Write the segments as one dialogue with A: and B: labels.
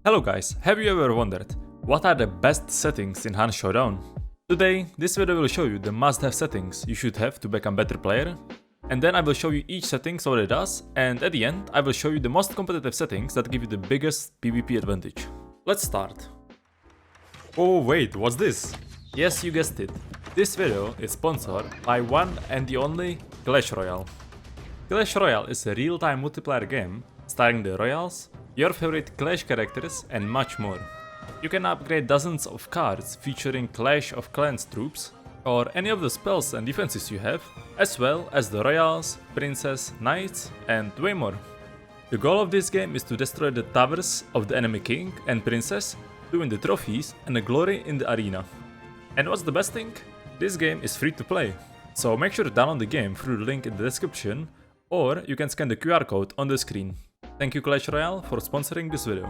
A: Hello guys, have you ever wondered what are the best settings in Hans Showdown? Today, this video will show you the must-have settings you should have to become better player, and then I will show you each setting what it does, and at the end I will show you the most competitive settings that give you the biggest PvP advantage. Let's start. Oh wait, what's this? Yes, you guessed it. This video is sponsored by one and the only Clash Royale. Clash Royale is a real-time multiplayer game starring the Royals, your favorite Clash characters and much more. You can upgrade dozens of cards featuring Clash of Clans troops, or any of the spells and defenses you have, as well as the Royals, Princess, Knights and way more. The goal of this game is to destroy the towers of the enemy king and princess to win the trophies and the glory in the arena. And what's the best thing? This game is free to play, so make sure to download the game through the link in the description, or you can scan the QR code on the screen. Thank you Clash Royale for sponsoring this video.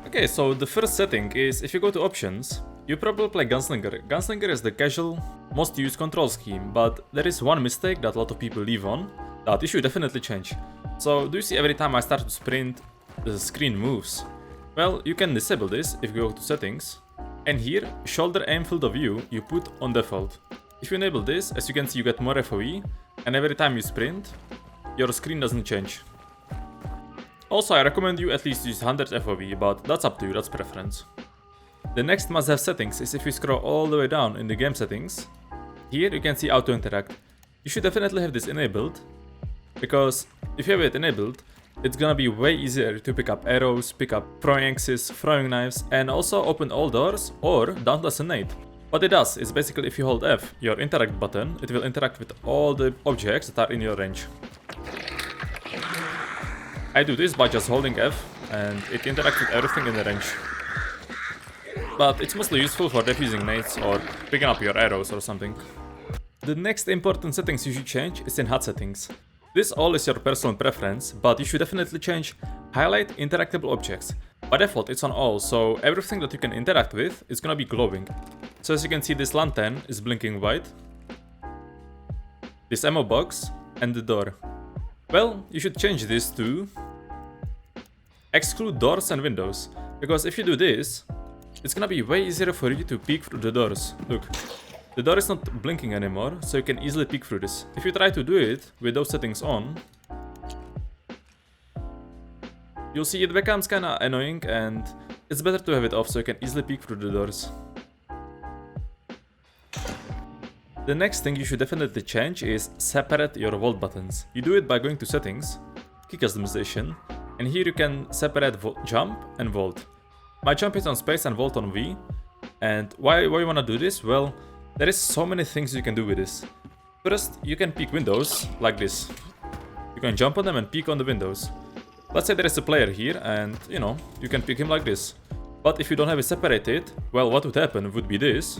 A: Okay, so the first setting is if you go to options, you probably play Gunslinger. Gunslinger is the casual, most used control scheme, but there is one mistake that a lot of people leave on that you should definitely change. So do you see every time I start to sprint, the screen moves? Well, you can disable this if you go to settings, and here, shoulder aim field of view you put on default. If you enable this, as you can see you get more FOE, and every time you sprint, your screen doesn't change. Also, I recommend you at least use 100 FOV, but that's up to you, that's preference. The next must-have settings is if you scroll all the way down in the game settings. Here you can see auto interact. You should definitely have this enabled, because if you have it enabled, it's gonna be way easier to pick up arrows, pick up throwing axes, throwing knives, and also open all doors or dauntless a nade. What it does is basically if you hold F, your interact button, it will interact with all the objects that are in your range. I do this by just holding F, and it interacts with everything in the range. But it's mostly useful for defusing nades or picking up your arrows or something. The next important settings you should change is in HUD settings. This all is your personal preference, but you should definitely change highlight interactable objects. By default it's on all, so everything that you can interact with is gonna be glowing. So as you can see, this lantern is blinking white, this ammo box, and the door. Well, you should change this to exclude doors and windows, because if you do this, it's gonna be way easier for you to peek through the doors. Look, the door is not blinking anymore, so you can easily peek through this. If you try to do it with those settings on, you'll see it becomes kinda annoying, and it's better to have it off so you can easily peek through the doors. The next thing you should definitely change is separate your vault buttons. You do it by going to settings, key customization, and here you can separate jump and vault. My jump is on space and vault on V. And why you wanna do this? Well, there is so many things you can do with this. First, you can peek windows like this. You can jump on them and peek on the windows. Let's say there is a player here and, you can peek him like this. But if you don't have it separated, well, what would happen would be this.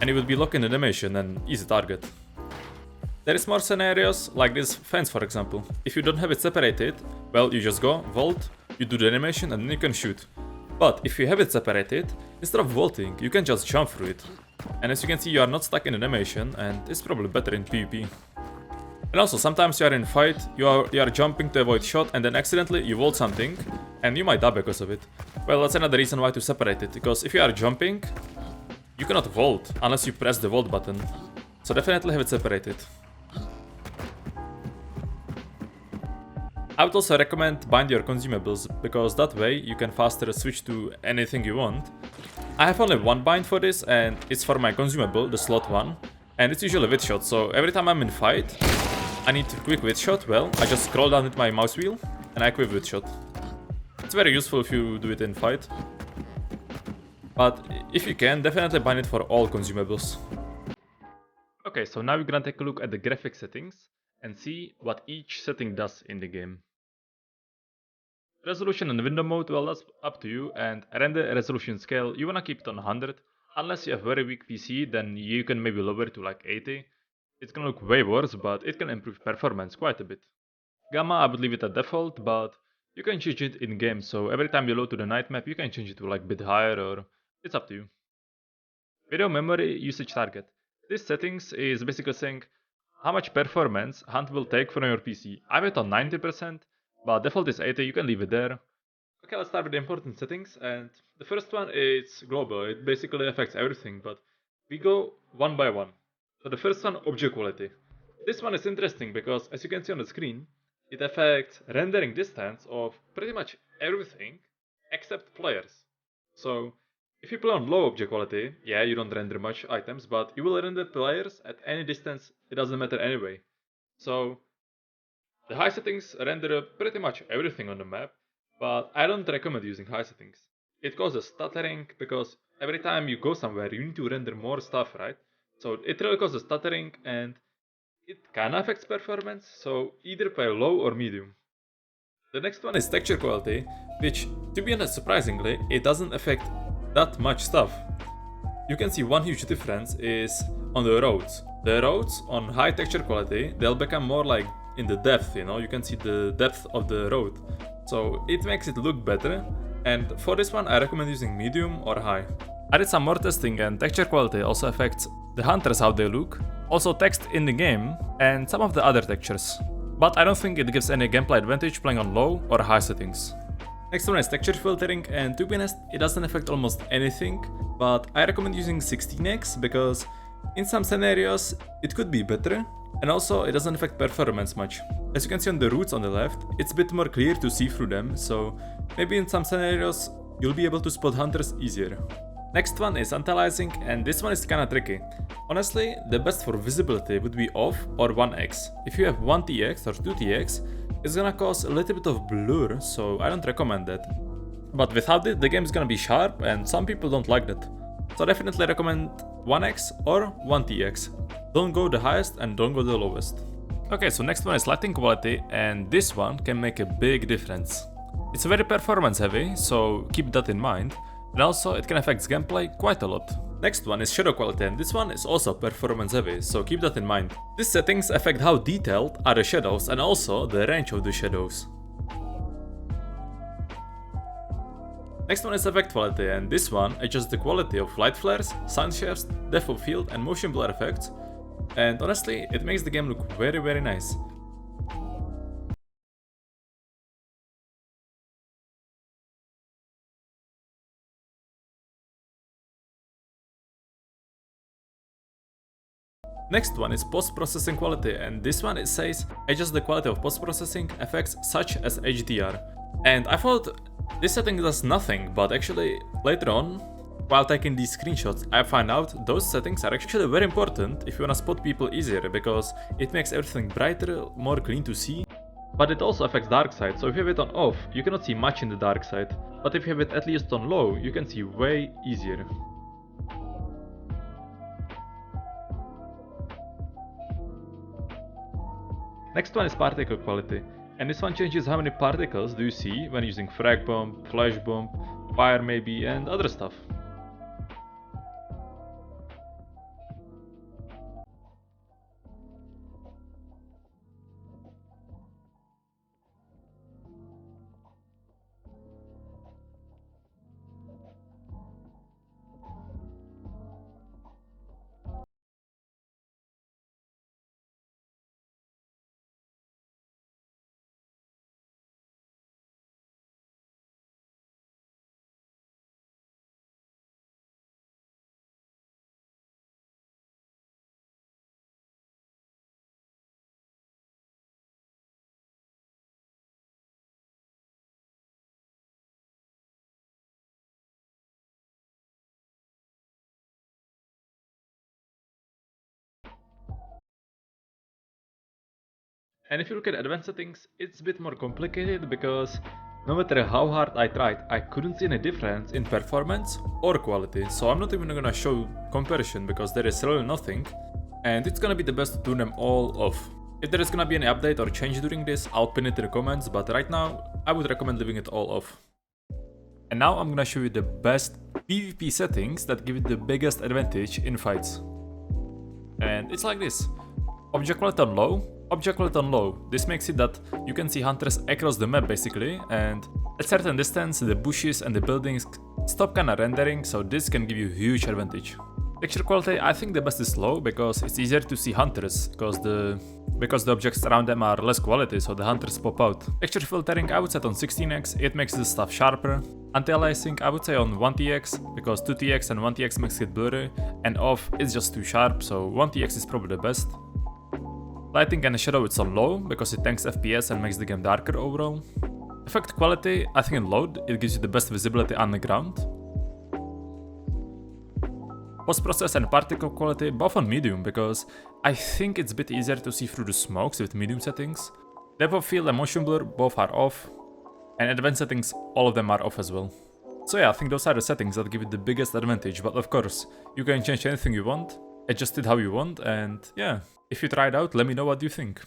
A: And it would be locked in animation and easy target. There is more scenarios, like this fence for example. If you don't have it separated, well, you just go, vault, you do the animation and then you can shoot. But if you have it separated, instead of vaulting, you can just jump through it. And as you can see, you are not stuck in animation, and it's probably better in PvP. And also, sometimes you are in fight, you are jumping to avoid shot, and then accidentally you vault something, and you might die because of it. Well, that's another reason why to separate it, because if you are jumping, you cannot vault unless you press the vault button. So definitely have it separated. I would also recommend bind your consumables, because that way you can faster switch to anything you want. I have only one bind for this, and it's for my consumable, the slot one, and it's usually with shot, so every time I'm in fight, I need to quick with shot, well, I just scroll down with my mouse wheel, and I quick with shot. It's very useful if you do it in fight. But if you can, definitely bind it for all consumables. Okay, so now we're gonna take a look at the graphic settings and see what each setting does in the game. Resolution and window mode, well, that's up to you, and render resolution scale, you wanna keep it on 100. Unless you have very weak PC, then you can maybe lower it to like 80. It's gonna look way worse, but it can improve performance quite a bit. Gamma, I would leave it at default, but you can change it in game, so every time you load to the night map, you can change it to like a bit higher, or it's up to you. Video memory usage target. This settings is basically saying how much performance Hunt will take from your PC. I have it on 90%, but default is 80, you can leave it there. Okay, let's start with the important settings, and the first one is global. It basically affects everything, but we go one by one. So the first one, object quality. This one is interesting because, as you can see on the screen, it affects rendering distance of pretty much everything except players. So if you play on low object quality, yeah, you don't render much items, but you will render players at any distance, it doesn't matter anyway. So the high settings render pretty much everything on the map, but I don't recommend using high settings. It causes stuttering because every time you go somewhere you need to render more stuff, right? So it really causes stuttering and it kinda affects performance, so either play low or medium. The next one is texture quality, which, to be honest, surprisingly, it doesn't affect that much stuff. You can see one huge difference is on the roads. The roads on high texture quality, they'll become more like in the depth, you can see the depth of the road. So it makes it look better, and for this one I recommend using medium or high. I did some more testing, and texture quality also affects the hunters, how they look, also text in the game, and some of the other textures. But I don't think it gives any gameplay advantage playing on low or high settings. Next one is texture filtering, and to be honest, it doesn't affect almost anything, but I recommend using 16x because in some scenarios it could be better, and also it doesn't affect performance much. As you can see on the routes on the left, it's a bit more clear to see through them, so maybe in some scenarios you'll be able to spot hunters easier. Next one is anti-aliasing, and this one is kinda tricky. Honestly, the best for visibility would be off or 1x. If you have 1tx or 2tx, it's gonna cause a little bit of blur, so I don't recommend that. But without it, the game is gonna be sharp, and some people don't like that. So definitely recommend 1x or 1tx. Don't go the highest and don't go the lowest. Okay, so next one is lighting quality, and this one can make a big difference. It's very performance heavy, so keep that in mind. And also it can affect gameplay quite a lot. Next one is shadow quality, and this one is also performance heavy, so keep that in mind. These settings affect how detailed are the shadows and also the range of the shadows. Next one is effect quality, and this one adjusts the quality of light flares, sun shafts, depth of field and motion blur effects, and honestly it makes the game look very nice. Next one is post-processing quality, and this one it says adjust the quality of post-processing effects such as HDR. And I thought this setting does nothing, but actually later on, while taking these screenshots, I find out those settings are actually very important if you wanna spot people easier, because it makes everything brighter, more clean to see. But it also affects dark side, so if you have it on off, you cannot see much in the dark side. But if you have it at least on low, you can see way easier. Next one is particle quality, and this one changes how many particles do you see when using frag bomb, flash bomb, fire maybe, and other stuff. And if you look at advanced settings, it's a bit more complicated because no matter how hard I tried, I couldn't see any difference in performance or quality. So I'm not even gonna show comparison because there is really nothing, and it's gonna be the best to turn them all off. If there is gonna be any update or change during this, I'll pin it in the comments, but right now I would recommend leaving it all off. And now I'm gonna show you the best PvP settings that give it the biggest advantage in fights. And it's like this. Object quality on low. Object quality on low. This makes it that you can see hunters across the map basically, and at certain distance the bushes and the buildings stop kinda rendering, so this can give you huge advantage. Texture quality, I think the best is low because it's easier to see hunters because the objects around them are less quality, so the hunters pop out. Texture filtering, I would set on 16x, it makes this stuff sharper. Anti-aliasing, I would say on 1tx because 2tx and 1tx makes it blurry, and off it's just too sharp, so 1tx is probably the best. Lighting and shadow it's on low because it tanks FPS and makes the game darker overall. Effect quality, I think in load, it gives you the best visibility on the ground. Post-process and particle quality, both on medium because I think it's a bit easier to see through the smokes with medium settings. Depth of field and motion blur, both are off. And advanced settings, all of them are off as well. So yeah, I think those are the settings that give it the biggest advantage, but of course, you can change anything you want, adjust it how you want, and yeah, if you try it out, let me know what you think.